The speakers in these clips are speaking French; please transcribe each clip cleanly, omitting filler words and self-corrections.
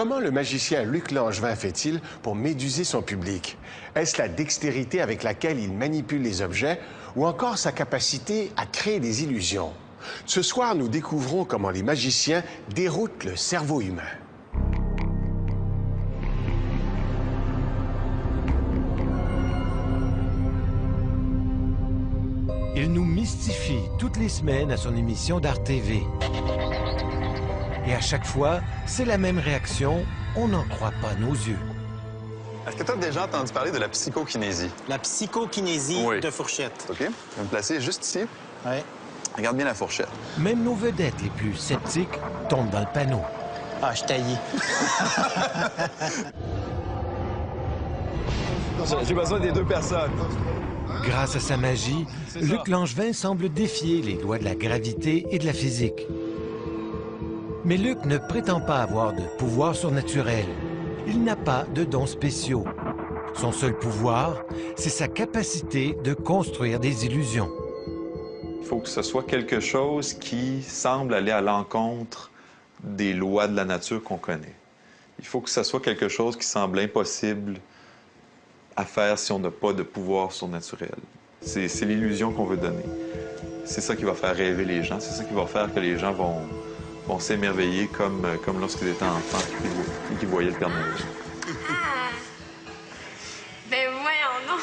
Comment le magicien Luc Langevin fait-il pour méduser son public? Est-ce la dextérité avec laquelle il manipule les objets ou encore sa capacité à créer des illusions? Ce soir, nous découvrons comment les magiciens déroutent le cerveau humain. Il nous mystifie toutes les semaines à son émission d'Art TV. Et à chaque fois, c'est la même réaction, on n'en croit pas nos yeux. Est-ce que tu as déjà entendu parler de la psychokinésie? La psychokinésie Oui. de Fourchette. OK. Je vais me placer juste ici. Oui. Regarde bien la fourchette. Même nos vedettes les plus sceptiques tombent dans le panneau. Ah, je taillis. J'ai besoin des deux personnes. Grâce à sa magie, Luc Langevin semble défier les lois de la gravité et de la physique. Mais Luc ne prétend pas avoir de pouvoir surnaturel. Il n'a pas de dons spéciaux. Son seul pouvoir, c'est sa capacité de construire des illusions. Il faut que ce soit quelque chose qui semble aller à l'encontre des lois de la nature qu'on connaît. Il faut que ce soit quelque chose qui semble impossible à faire si on n'a pas de pouvoir surnaturel. C'est l'illusion qu'on veut donner. C'est ça qui va faire rêver les gens. C'est ça qui va faire que les gens vont s'émerveiller comme lorsqu'ils étaient enfants et qu'ils voyaient le Père Noël. Ah! Ben voyons donc!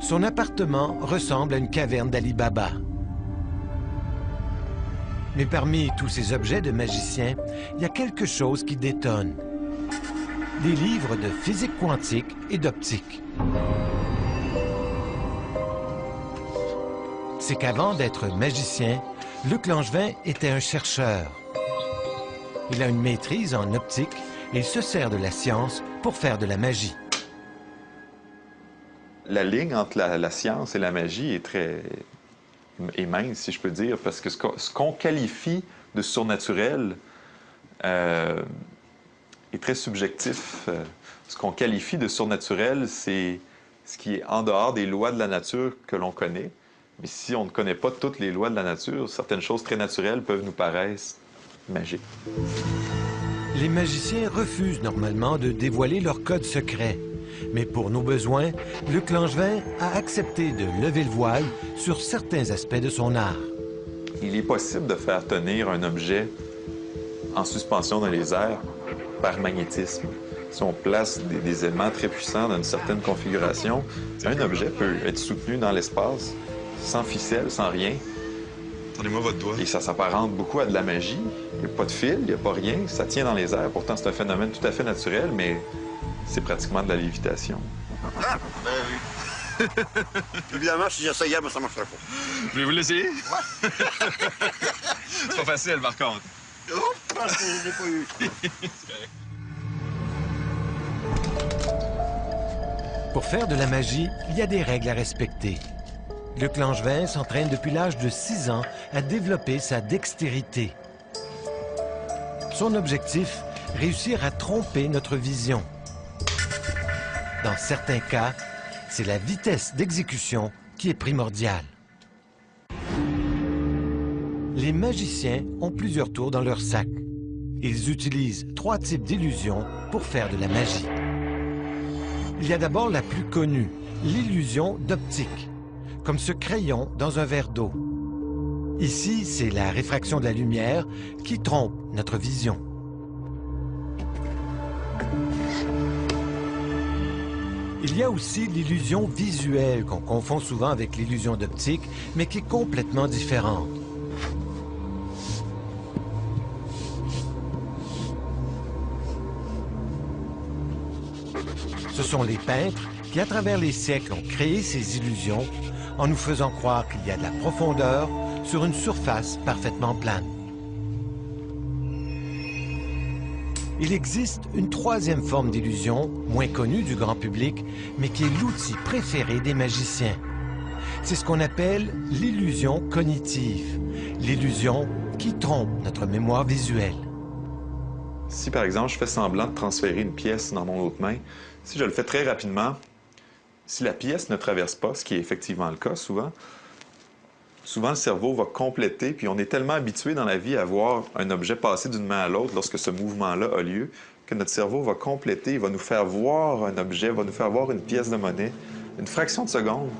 Son appartement ressemble à une caverne d'Ali Baba. Mais parmi tous ces objets de magicien, il y a quelque chose qui détonne. Des livres de physique quantique et d'optique. C'est qu'avant d'être magicien, Luc Langevin était un chercheur. Il a une maîtrise en optique et il se sert de la science pour faire de la magie. La ligne entre la science et la magie est mince, si je peux dire, parce que ce qu'on qualifie de surnaturel est très subjectif. Ce qu'on qualifie de surnaturel, c'est ce qui est en dehors des lois de la nature que l'on connaît. Mais si on ne connaît pas toutes les lois de la nature, certaines choses très naturelles peuvent nous paraître magiques. Les magiciens refusent normalement de dévoiler leur code secret. Mais pour nos besoins, Luc Langevin a accepté de lever le voile sur certains aspects de son art. Il est possible de faire tenir un objet en suspension dans les airs par magnétisme. Si on place des éléments très puissants dans une certaine configuration, un objet peut être soutenu dans l'espace, sans ficelle, sans rien. Donnez-moi votre doigt. Et ça s'apparente beaucoup à de la magie. Il n'y a pas de fil, il n'y a pas rien. Ça tient dans les airs. Pourtant, c'est un phénomène tout à fait naturel, mais c'est pratiquement de la lévitation. Ah, ben oui. Évidemment, si j'essayais, ça ne marcherait pas. Voulez-vous l'essayer? Ouais. C'est pas facile, par contre. Oh, parce que je l'ai pas eu. Pour faire de la magie, il y a des règles à respecter. Luc Langevin s'entraîne depuis l'âge de 6 ans à développer sa dextérité. Son objectif, réussir à tromper notre vision. Dans certains cas, c'est la vitesse d'exécution qui est primordiale. Les magiciens ont plusieurs tours dans leur sac. Ils utilisent 3 types d'illusions pour faire de la magie. Il y a d'abord la plus connue, l'illusion d'optique, comme ce crayon dans un verre d'eau. Ici, c'est la réfraction de la lumière qui trompe notre vision. Il y a aussi l'illusion visuelle qu'on confond souvent avec l'illusion d'optique, mais qui est complètement différente. Ce sont les peintres qui, à travers les siècles, ont créé ces illusions en nous faisant croire qu'il y a de la profondeur sur une surface parfaitement plane. Il existe une troisième forme d'illusion, moins connue du grand public, mais qui est l'outil préféré des magiciens. C'est ce qu'on appelle l'illusion cognitive, l'illusion qui trompe notre mémoire visuelle. Si, par exemple, je fais semblant de transférer une pièce dans mon autre main, si je le fais très rapidement, si la pièce ne traverse pas, ce qui est effectivement le cas souvent, Souvent, le cerveau va compléter, puis on est tellement habitué dans la vie à voir un objet passer d'une main à l'autre lorsque ce mouvement-là a lieu, que notre cerveau va compléter, il va nous faire voir un objet, va nous faire voir une pièce de monnaie, une fraction de seconde.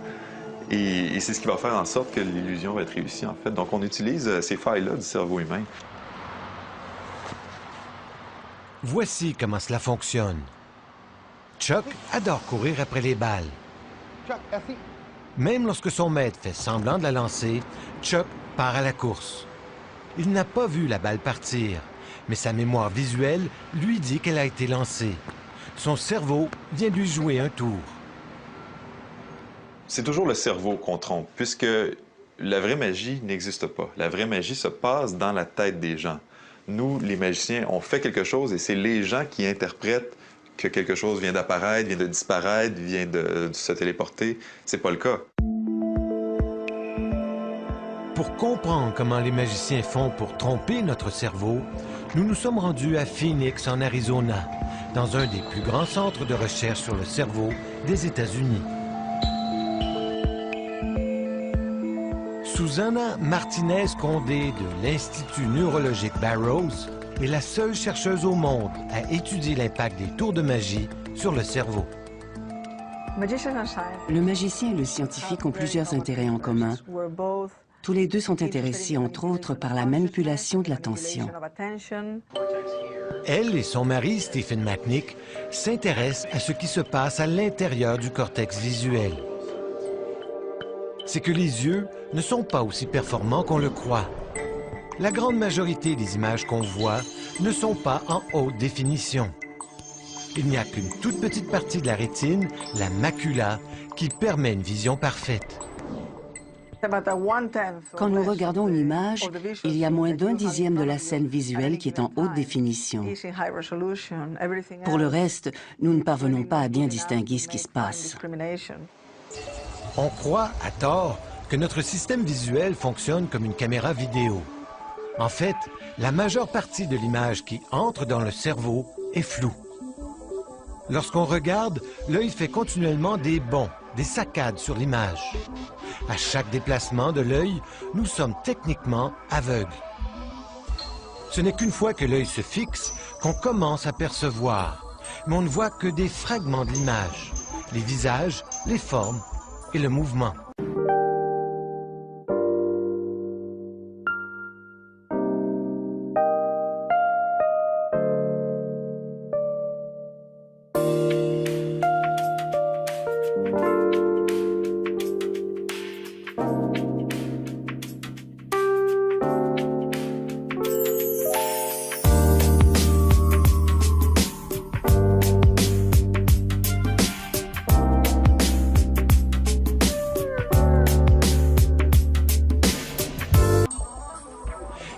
Et c'est ce qui va faire en sorte que l'illusion va être réussie, en fait. Donc, on utilise ces failles-là du cerveau humain. Voici comment cela fonctionne. Chuck adore courir après les balles. Même lorsque son maître fait semblant de la lancer, Chuck part à la course. Il n'a pas vu la balle partir, mais sa mémoire visuelle lui dit qu'elle a été lancée. Son cerveau vient lui jouer un tour. C'est toujours le cerveau qu'on trompe, puisque la vraie magie n'existe pas. La vraie magie se passe dans la tête des gens. Nous, les magiciens, on fait quelque chose et c'est les gens qui interprètent que quelque chose vient d'apparaître, vient de disparaître, vient de se téléporter. C'est pas le cas. Pour comprendre comment les magiciens font pour tromper notre cerveau, nous nous sommes rendus à Phoenix, en Arizona, dans un des plus grands centres de recherche sur le cerveau des États-Unis. Susana Martinez-Condé de l'Institut neurologique Barrows est la seule chercheuse au monde à étudier l'impact des tours de magie sur le cerveau. Le magicien et le scientifique ont plusieurs intérêts en commun. Tous les deux sont intéressés, entre autres, par la manipulation de l'attention. Elle et son mari, Stephen Macknick, s'intéressent à ce qui se passe à l'intérieur du cortex visuel. C'est que les yeux ne sont pas aussi performants qu'on le croit. La grande majorité des images qu'on voit ne sont pas en haute définition. Il n'y a qu'une toute petite partie de la rétine, la macula, qui permet une vision parfaite. Quand nous regardons une image, il y a moins d'un dixième de la scène visuelle qui est en haute définition. Pour le reste, nous ne parvenons pas à bien distinguer ce qui se passe. On croit, à tort, que notre système visuel fonctionne comme une caméra vidéo. En fait, la majeure partie de l'image qui entre dans le cerveau est floue. Lorsqu'on regarde, l'œil fait continuellement des bonds, des saccades sur l'image. À chaque déplacement de l'œil, nous sommes techniquement aveugles. Ce n'est qu'une fois que l'œil se fixe qu'on commence à percevoir, mais on ne voit que des fragments de l'image, les visages, les formes et le mouvement.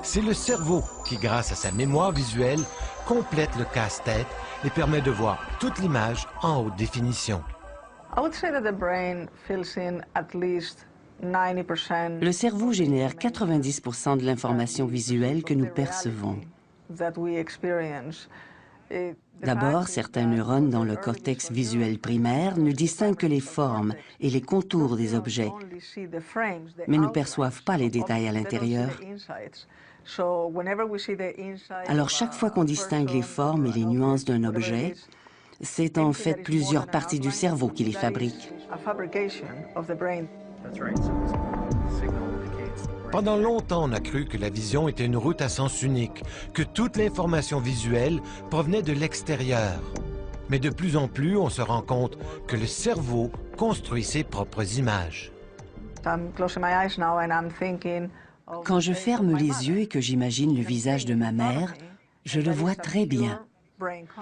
C'est le cerveau qui, grâce à sa mémoire visuelle, complète le casse-tête et permet de voir toute l'image en haute définition. Le cerveau génère 90% de l'information visuelle que nous percevons. D'abord, certains neurones dans le cortex visuel primaire ne distinguent que les formes et les contours des objets, mais ne perçoivent pas les détails à l'intérieur. Alors, chaque fois qu'on distingue les formes et les nuances d'un objet, c'est en fait plusieurs parties du cerveau qui les fabriquent. Pendant longtemps, on a cru que la vision était une route à sens unique, que toute l'information visuelle provenait de l'extérieur. Mais de plus en plus, on se rend compte que le cerveau construit ses propres images. Quand je ferme les yeux et que j'imagine le visage de ma mère, je le vois très bien.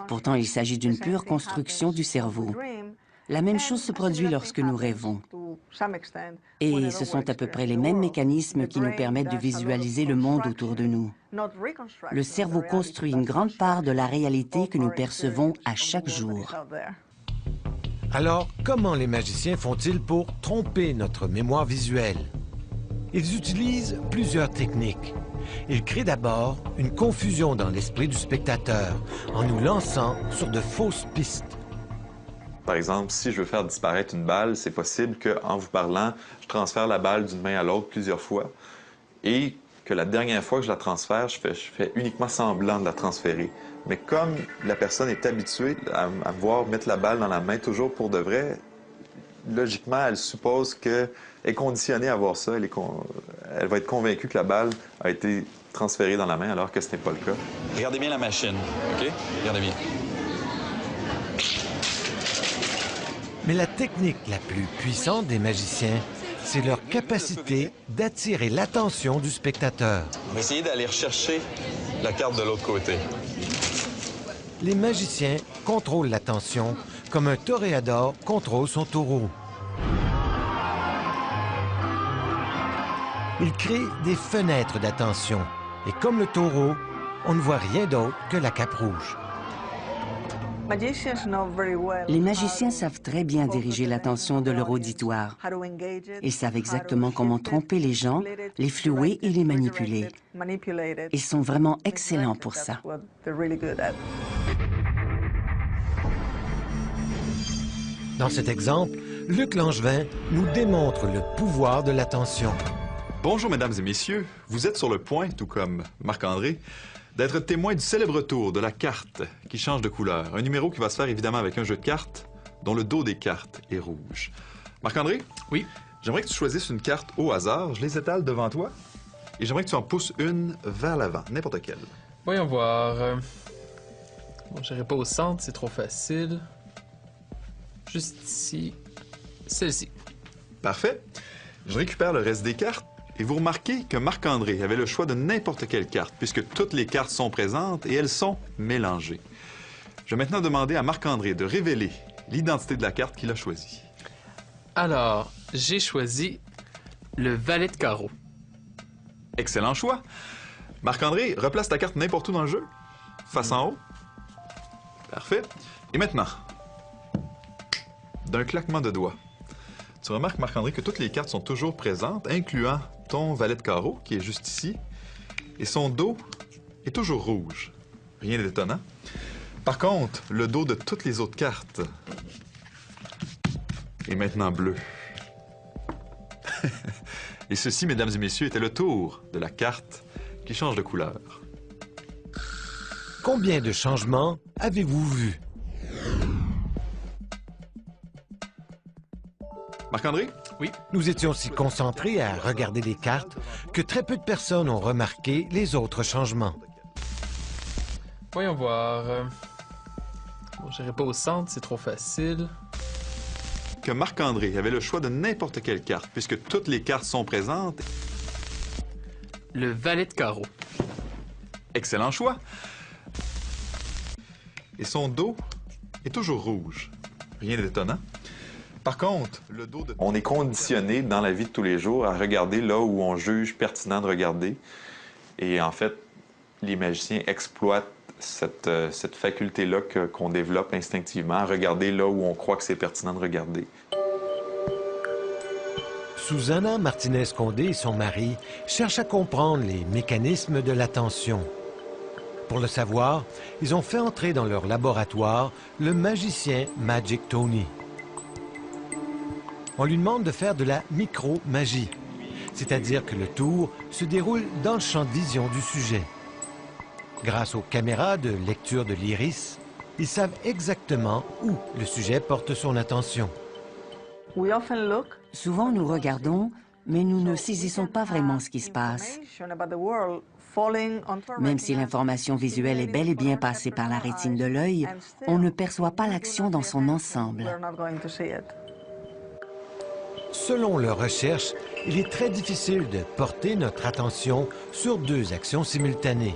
Pourtant, il s'agit d'une pure construction du cerveau. La même chose se produit lorsque nous rêvons. Et ce sont à peu près les mêmes mécanismes qui nous permettent de visualiser le monde autour de nous. Le cerveau construit une grande part de la réalité que nous percevons à chaque jour. Alors, comment les magiciens font-ils pour tromper notre mémoire visuelle? Ils utilisent plusieurs techniques. Ils créent d'abord une confusion dans l'esprit du spectateur en nous lançant sur de fausses pistes. Par exemple, si je veux faire disparaître une balle, c'est possible qu'en vous parlant, je transfère la balle d'une main à l'autre plusieurs fois et que la dernière fois que je la transfère, je fais uniquement semblant de la transférer. Mais comme la personne est habituée à me voir mettre la balle dans la main toujours pour de vrai, logiquement, elle suppose qu'elle est conditionnée à voir ça. Elle va être convaincue que la balle a été transférée dans la main alors que ce n'est pas le cas. Regardez bien la machine, OK? Regardez bien. Mais la technique la plus puissante des magiciens, c'est leur capacité d'attirer l'attention du spectateur. On va essayer d'aller rechercher la carte de l'autre côté. Les magiciens contrôlent l'attention comme un toréador contrôle son taureau. Ils créent des fenêtres d'attention et comme le taureau, on ne voit rien d'autre que la cape rouge. Les magiciens savent très bien diriger l'attention de leur auditoire. Ils savent exactement comment tromper les gens, les flouer et les manipuler. Ils sont vraiment excellents pour ça. Dans cet exemple, Luc Langevin nous démontre le pouvoir de l'attention. Bonjour, mesdames et messieurs. Vous êtes sur le point, tout comme Marc-André, d'être témoin du célèbre tour de la carte qui change de couleur. Un numéro qui va se faire évidemment avec un jeu de cartes dont le dos des cartes est rouge. Marc-André? Oui? J'aimerais que tu choisisses une carte au hasard. Je les étale devant toi et j'aimerais que tu en pousses une vers l'avant, n'importe quelle. Voyons voir. Bon, j'irai pas au centre, c'est trop facile. Juste ici. Celle-ci. Parfait. Je récupère le reste des cartes. Et vous remarquez que Marc-André avait le choix de n'importe quelle carte, puisque toutes les cartes sont présentes et elles sont mélangées. Je vais maintenant demander à Marc-André de révéler l'identité de la carte qu'il a choisie. Alors, j'ai choisi le valet de carreau. Excellent choix. Marc-André, replace ta carte n'importe où dans le jeu. Face en haut. Parfait. Et maintenant, d'un claquement de doigts, tu remarques, Marc-André, que toutes les cartes sont toujours présentes, incluant ton valet de carreau, qui est juste ici, et son dos est toujours rouge. Rien d'étonnant. Par contre, le dos de toutes les autres cartes est maintenant bleu. Et ceci, mesdames et messieurs, était le tour de la carte qui change de couleur. Combien de changements avez-vous vus? Marc-André? Oui? Nous étions si concentrés à regarder les cartes que très peu de personnes ont remarqué les autres changements. Voyons voir. Bon, j'irai pas au centre, c'est trop facile. Que Marc-André avait le choix de n'importe quelle carte, puisque toutes les cartes sont présentes. Le valet de carreau. Excellent choix. Et son dos est toujours rouge. Rien d'étonnant. Par contre, le dos de... On est conditionné dans la vie de tous les jours à regarder là où on juge pertinent de regarder. Et en fait, les magiciens exploitent cette faculté-là qu'on développe instinctivement, à regarder là où on croit que c'est pertinent de regarder. Susana Martinez-Condé et son mari cherchent à comprendre les mécanismes de l'attention. Pour le savoir, ils ont fait entrer dans leur laboratoire le magicien Magic Tony. On lui demande de faire de la micro-magie, c'est-à-dire que le tour se déroule dans le champ de vision du sujet. Grâce aux caméras de lecture de l'iris, ils savent exactement où le sujet porte son attention. Souvent, nous regardons, mais nous ne saisissons pas vraiment ce qui se passe. Même si l'information visuelle est bel et bien passée par la rétine de l'œil, on ne perçoit pas l'action dans son ensemble. Selon leurs recherches, il est très difficile de porter notre attention sur deux actions simultanées.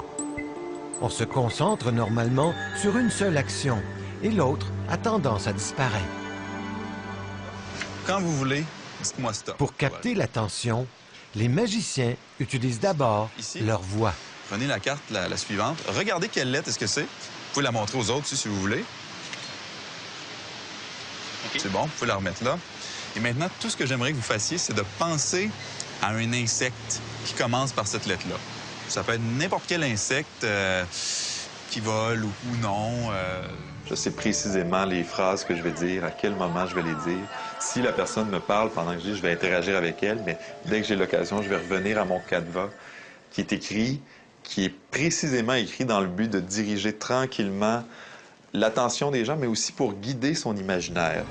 On se concentre normalement sur une seule action et l'autre a tendance à disparaître. Quand vous voulez, dites-moi stop. Pour capter l'attention, les magiciens utilisent d'abord leur voix. Prenez la carte, la suivante. Regardez quelle lettre est-ce que c'est. Vous pouvez la montrer aux autres si vous voulez. Okay. C'est bon, vous pouvez la remettre là. Et maintenant, tout ce que j'aimerais que vous fassiez, c'est de penser à un insecte qui commence par cette lettre-là. Ça peut être n'importe quel insecte qui vole ou non. Je sais précisément les phrases que je vais dire, à quel moment je vais les dire. Si la personne me parle pendant que je dis, je vais interagir avec elle, mais dès que j'ai l'occasion, je vais revenir à mon canevas qui est écrit, qui est précisément écrit dans le but de diriger tranquillement l'attention des gens, mais aussi pour guider son imaginaire.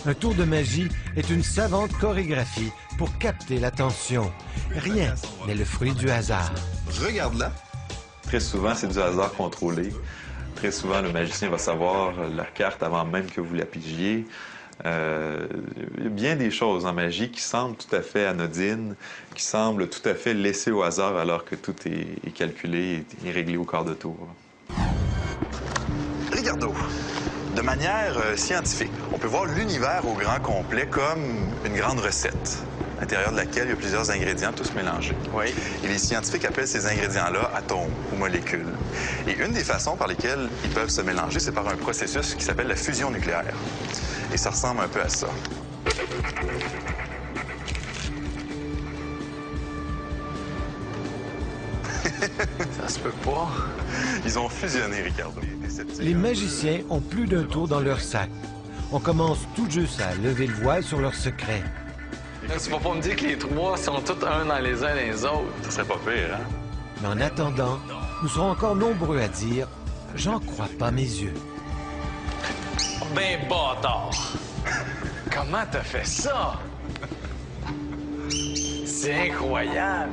Un tour de magie est une savante chorégraphie pour capter l'attention. Rien n'est le fruit du hasard. Regarde-la. Très souvent, c'est du hasard contrôlé. Très souvent, le magicien va savoir la carte avant même que vous la pigiez. Il y a bien des choses en magie qui semblent tout à fait anodines, qui semblent tout à fait laissées au hasard alors que tout est calculé et réglé au quart de tour. Ricardo. De manière scientifique, on peut voir l'univers au grand complet comme une grande recette, à l'intérieur de laquelle il y a plusieurs ingrédients tous mélangés. Oui. Et les scientifiques appellent ces ingrédients-là atomes ou molécules. Et une des façons par lesquelles ils peuvent se mélanger, c'est par un processus qui s'appelle la fusion nucléaire. Et ça ressemble un peu à ça. Ça se peut pas. Ils ont fusionné, Ricardo. Les magiciens ont plus d'un tour dans leur sac. On commence tout juste à lever le voile sur leur secret. Là, tu vas pas me dire que les trois sont tous un dans les uns les autres. Ça serait pas pire, hein? Mais en attendant, nous serons encore nombreux à dire « J'en crois pas mes yeux ». Ben bâtard! Comment t'as fait ça? C'est incroyable!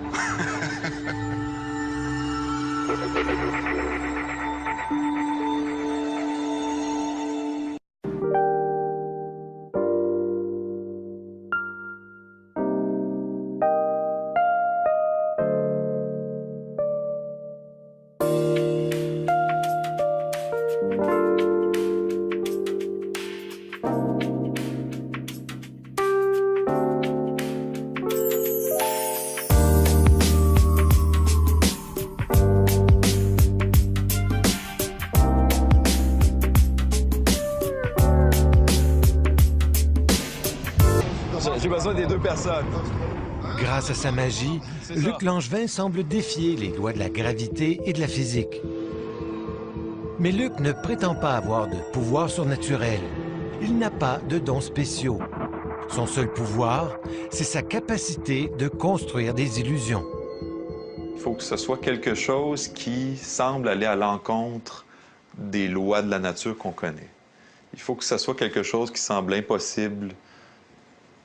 J'ai besoin des deux personnes. Grâce à sa magie, Luc Langevin semble défier les lois de la gravité et de la physique. Mais Luc ne prétend pas avoir de pouvoir surnaturel. Il n'a pas de dons spéciaux. Son seul pouvoir, c'est sa capacité de construire des illusions. Il faut que ce soit quelque chose qui semble aller à l'encontre des lois de la nature qu'on connaît. Il faut que ce soit quelque chose qui semble impossible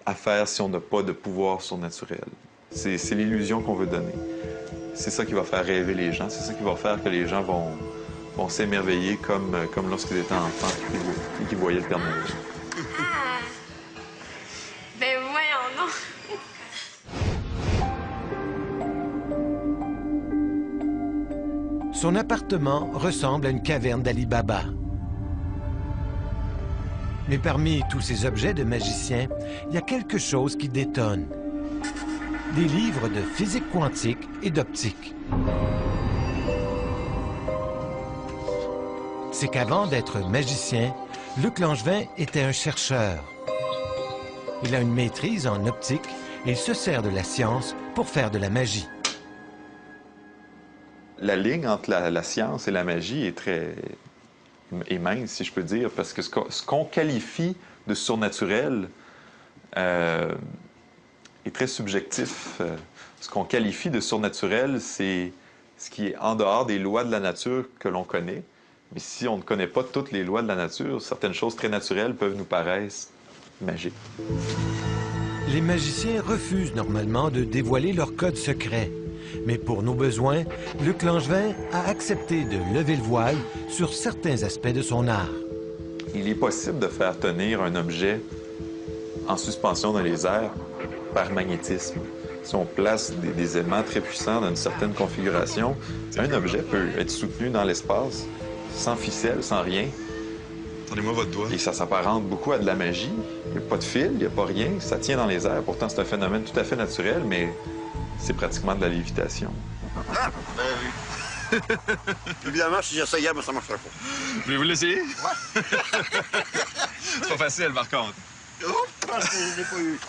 à faire si on n'a pas de pouvoir surnaturel. C'est l'illusion qu'on veut donner. C'est ça qui va faire rêver les gens. C'est ça qui va faire que les gens vont s'émerveiller comme lorsqu'ils étaient enfants et qu'ils voyaient le Père Noël. Ah! Ben voyons, non! Son appartement ressemble à une caverne d'Ali Baba. Mais parmi tous ces objets de magicien, il y a quelque chose qui détonne. Des livres de physique quantique et d'optique. C'est qu'avant d'être magicien, Luc Langevin était un chercheur. Il a une maîtrise en optique et il se sert de la science pour faire de la magie. La ligne entre la science et la magie est mince, si je peux dire, parce que ce qu'on qualifie de surnaturel est très subjectif. Ce qu'on qualifie de surnaturel, c'est ce qui est en dehors des lois de la nature que l'on connaît. Mais si on ne connaît pas toutes les lois de la nature, certaines choses très naturelles peuvent nous paraître magiques. Les magiciens refusent normalement de dévoiler leur code secret. Mais pour nos besoins, Luc Langevin a accepté de lever le voile sur certains aspects de son art. Il est possible de faire tenir un objet en suspension dans les airs par magnétisme. Si on place des aimants très puissants dans une certaine configuration, un objet peut être soutenu dans l'espace, sans ficelle, sans rien. Attendez-moi votre doigt. Et ça s'apparente beaucoup à de la magie. Il n'y a pas de fil, il n'y a pas rien, ça tient dans les airs. Pourtant, c'est un phénomène tout à fait naturel, mais c'est pratiquement de la lévitation. Ah, ben oui. Évidemment, si j'essayais, ça ne marcherait pas. Voulez-vous l'essayer? Ouais. C'est pas facile, par contre. parce que je l'ai pas eu.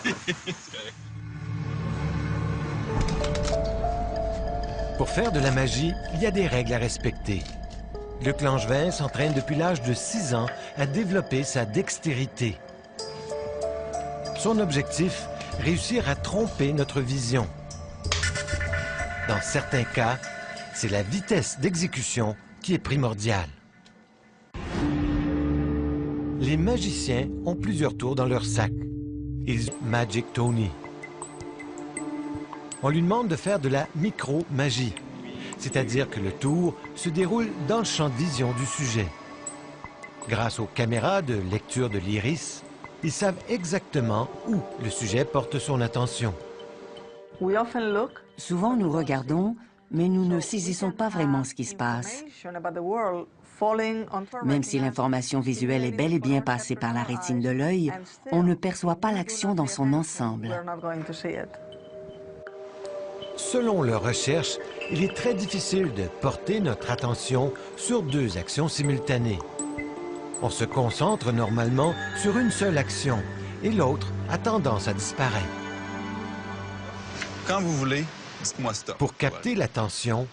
Pour faire de la magie, il y a des règles à respecter. Luc Langevin s'entraîne depuis l'âge de 6 ans à développer sa dextérité. Son objectif, réussir à tromper notre vision. Dans certains cas, c'est la vitesse d'exécution qui est primordiale. Les magiciens ont plusieurs tours dans leur sac. Ils Magic Tony. On lui demande de faire de la micro-magie, c'est-à-dire que le tour se déroule dans le champ de vision du sujet. Grâce aux caméras de lecture de l'iris, ils savent exactement où le sujet porte son attention. Souvent, nous regardons, mais nous ne saisissons pas vraiment ce qui se passe. Même si l'information visuelle est bel et bien passée par la rétine de l'œil, on ne perçoit pas l'action dans son ensemble. Selon leurs recherches, il est très difficile de porter notre attention sur 2 actions simultanées. On se concentre normalement sur une seule action et l'autre a tendance à disparaître. Quand vous voulez, dites-moi stop. Pour capter l'attention,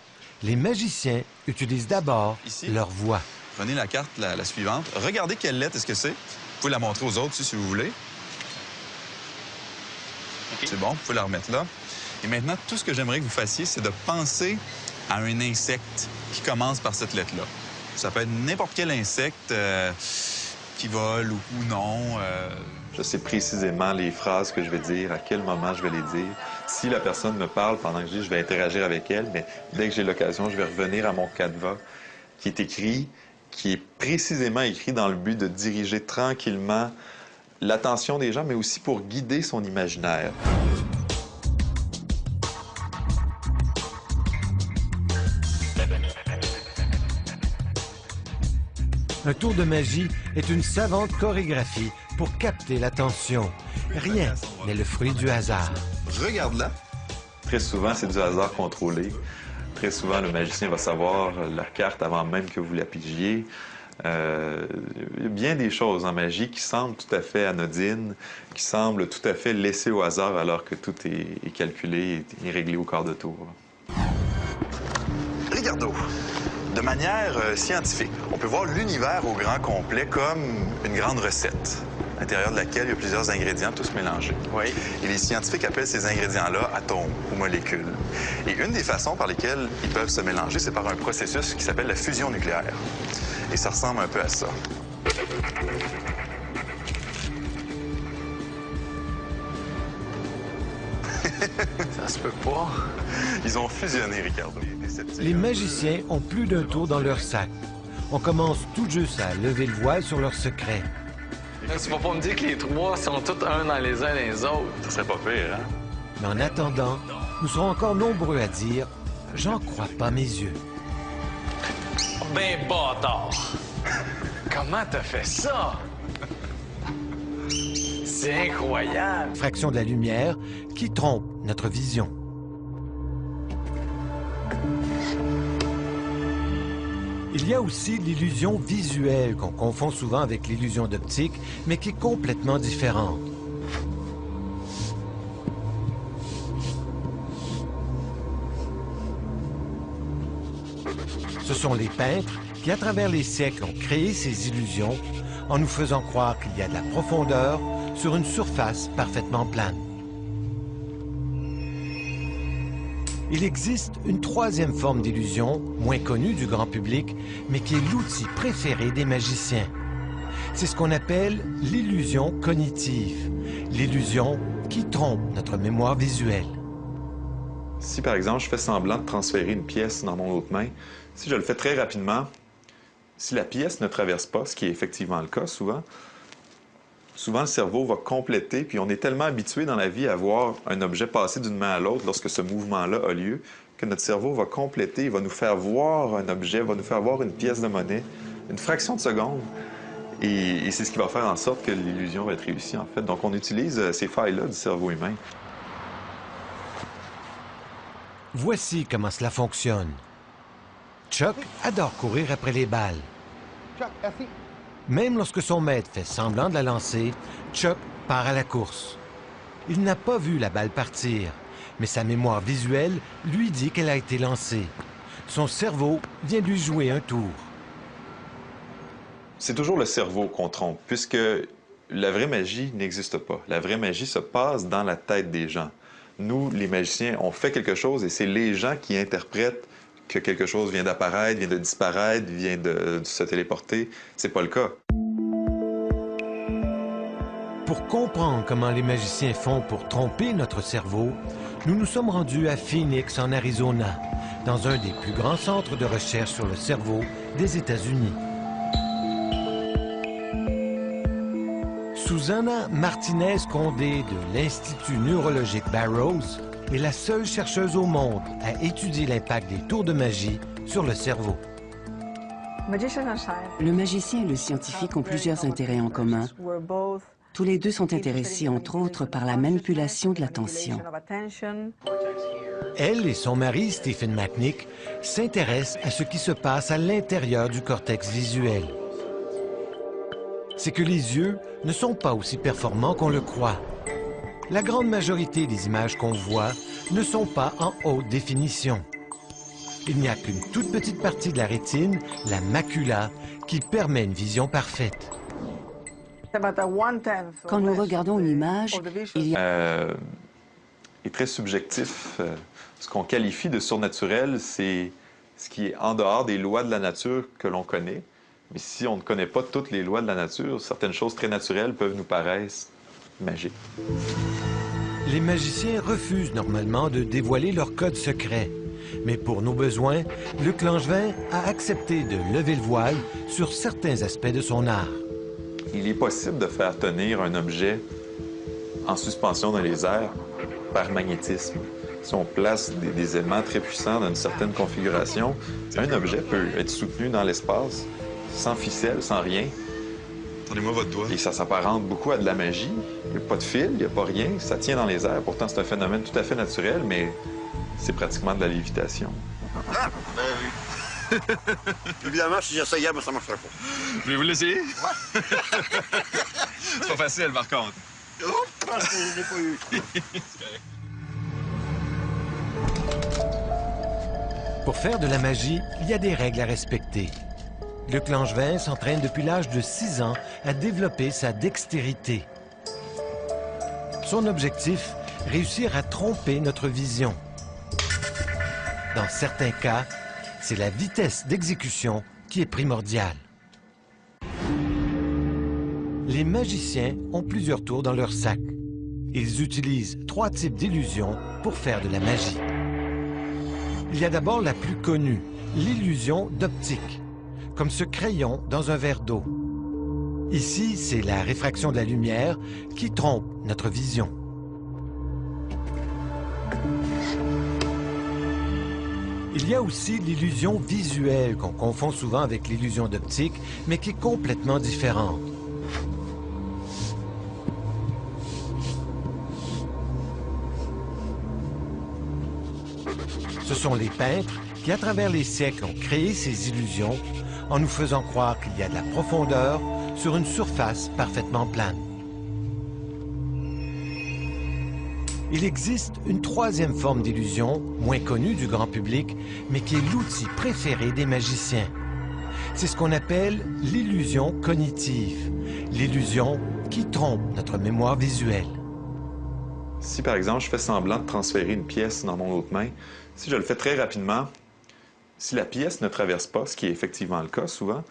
les magiciens utilisent d'abord leur voix. Prenez la carte, la suivante. Regardez quelle lettre est-ce que c'est. Vous pouvez la montrer aux autres si vous voulez. Okay. C'est bon, vous pouvez la remettre là. Et maintenant, tout ce que j'aimerais que vous fassiez, c'est de penser à un insecte qui commence par cette lettre-là. Ça peut être n'importe quel insecte qui vole ou non. Je sais précisément les phrases que je vais dire, à quel moment je vais les dire. Si la personne me parle pendant que je dis, je vais interagir avec elle, mais dès que j'ai l'occasion, je vais revenir à mon canevas qui est écrit, qui est précisément écrit dans le but de diriger tranquillement l'attention des gens, mais aussi pour guider son imaginaire. Un tour de magie est une savante chorégraphie pour capter l'attention. Rien n'est le fruit du hasard. Regarde-la. Très souvent, c'est du hasard contrôlé. Très souvent, le magicien va savoir la carte avant même que vous la pigiez. Il y a bien des choses en magie qui semblent tout à fait anodines, qui semblent tout à fait laissées au hasard alors que tout est calculé et réglé au quart de tour. Ricardo. De manière scientifique, on peut voir l'univers au grand complet comme une grande recette, à l'intérieur de laquelle il y a plusieurs ingrédients tous mélangés. Oui. Et les scientifiques appellent ces ingrédients-là atomes ou molécules. Et une des façons par lesquelles ils peuvent se mélanger, c'est par un processus qui s'appelle la fusion nucléaire. Et ça ressemble un peu à ça. Ça se peut pas. Ils ont fusionné, Ricardo. Les magiciens ont plus d'un tour dans leur sac. On commence tout juste à lever le voile sur leur secret. Là, tu vas pas me dire que les 3 sont tous un dans les uns les autres. Ça serait pas pire, hein? Mais en attendant, nous serons encore nombreux à dire « J'en crois pas mes yeux ». Ben bâtard! Comment t'as fait ça? C'est incroyable! Fraction de la lumière qui trompe notre vision. Il y a aussi l'illusion visuelle qu'on confond souvent avec l'illusion d'optique, mais qui est complètement différente. Ce sont les peintres qui, à travers les siècles, ont créé ces illusions en nous faisant croire qu'il y a de la profondeur sur une surface parfaitement plane. Il existe une troisième forme d'illusion, moins connue du grand public, mais qui est l'outil préféré des magiciens. C'est ce qu'on appelle l'illusion cognitive, l'illusion qui trompe notre mémoire visuelle. Si, par exemple, je fais semblant de transférer une pièce dans mon autre main, si je le fais très rapidement, si la pièce ne traverse pas, ce qui est effectivement le cas souvent, le cerveau va compléter, puis on est tellement habitué dans la vie à voir un objet passer d'une main à l'autre lorsque ce mouvement-là a lieu, que notre cerveau va compléter, il va nous faire voir un objet, va nous faire voir une pièce de monnaie, une fraction de seconde. Et c'est ce qui va faire en sorte que l'illusion va être réussie, en fait. Donc, on utilise ces failles-là du cerveau humain. Voici comment cela fonctionne. Chuck adore courir après les balles. Même lorsque son maître fait semblant de la lancer, Chuck part à la course. Il n'a pas vu la balle partir, mais sa mémoire visuelle lui dit qu'elle a été lancée. Son cerveau vient lui jouer un tour. C'est toujours le cerveau qu'on trompe, puisque la vraie magie n'existe pas. La vraie magie se passe dans la tête des gens. Nous, les magiciens, on fait quelque chose et c'est les gens qui interprètent que quelque chose vient d'apparaître, vient de disparaître, vient de se téléporter. C'est pas le cas. Pour comprendre comment les magiciens font pour tromper notre cerveau, nous nous sommes rendus à Phoenix, en Arizona, dans un des plus grands centres de recherche sur le cerveau des États-Unis. Susana Martinez-Condé de l'Institut neurologique Barrows est la seule chercheuse au monde à étudier l'impact des tours de magie sur le cerveau. Le magicien et le scientifique ont plusieurs intérêts en commun. Tous les deux sont intéressés, entre autres, par la manipulation de l'attention. Elle et son mari, Stephen McNick, s'intéressent à ce qui se passe à l'intérieur du cortex visuel. C'est que les yeux ne sont pas aussi performants qu'on le croit. La grande majorité des images qu'on voit ne sont pas en haute définition. Il n'y a qu'une toute petite partie de la rétine, la macula, qui permet une vision parfaite. Quand nous regardons une image, il y a... est très subjectif. Ce qu'on qualifie de surnaturel, c'est ce qui est en dehors des lois de la nature que l'on connaît. Mais si on ne connaît pas toutes les lois de la nature, certaines choses très naturelles peuvent nous paraître magiques. Les magiciens refusent normalement de dévoiler leur code secret. Mais pour nos besoins, Luc Langevin a accepté de lever le voile sur certains aspects de son art. Il est possible de faire tenir un objet en suspension dans les airs par magnétisme. Si on place des éléments très puissants dans une certaine configuration, un objet peut être soutenu dans l'espace, sans ficelle, sans rien. Attendez-moi votre doigt. Et ça s'apparente beaucoup à de la magie. Il n'y a pas de fil, il n'y a pas rien, ça tient dans les airs. Pourtant, c'est un phénomène tout à fait naturel, mais c'est pratiquement de la lévitation. Ah, ben oui. Évidemment, si j'essayais, ça ne marcherait pas. Voulez-vous l'essayer? Ouais. C'est pas facile, par contre. Oh, je pense que je l'ai pas eu. Pour faire de la magie, il y a des règles à respecter. Luc Langevin s'entraîne depuis l'âge de 6 ans à développer sa dextérité. Son objectif, réussir à tromper notre vision. Dans certains cas, c'est la vitesse d'exécution qui est primordiale. Les magiciens ont plusieurs tours dans leur sac. Ils utilisent 3 types d'illusions pour faire de la magie. Il y a d'abord la plus connue, l'illusion d'optique, comme ce crayon dans un verre d'eau. Ici, c'est la réfraction de la lumière qui trompe notre vision. Il y a aussi l'illusion visuelle qu'on confond souvent avec l'illusion d'optique, mais qui est complètement différente. Ce sont les peintres qui, à travers les siècles, ont créé ces illusions en nous faisant croire qu'il y a de la profondeur sur une surface parfaitement plane. Il existe une 3e forme d'illusion, moins connue du grand public, mais qui est l'outil préféré des magiciens. C'est ce qu'on appelle l'illusion cognitive, l'illusion qui trompe notre mémoire visuelle. Si, par exemple, je fais semblant de transférer une pièce dans mon autre main, si je le fais très rapidement, si la pièce ne traverse pas, ce qui est effectivement le cas souvent,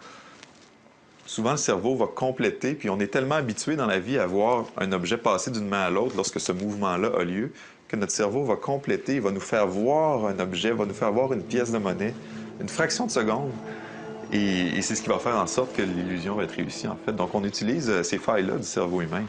le cerveau va compléter, puis on est tellement habitué dans la vie à voir un objet passer d'une main à l'autre lorsque ce mouvement-là a lieu, que notre cerveau va compléter, il va nous faire voir un objet, va nous faire voir une pièce de monnaie, une fraction de seconde. Et c'est ce qui va faire en sorte que l'illusion va être réussie, en fait. Donc, on utilise ces failles-là du cerveau humain.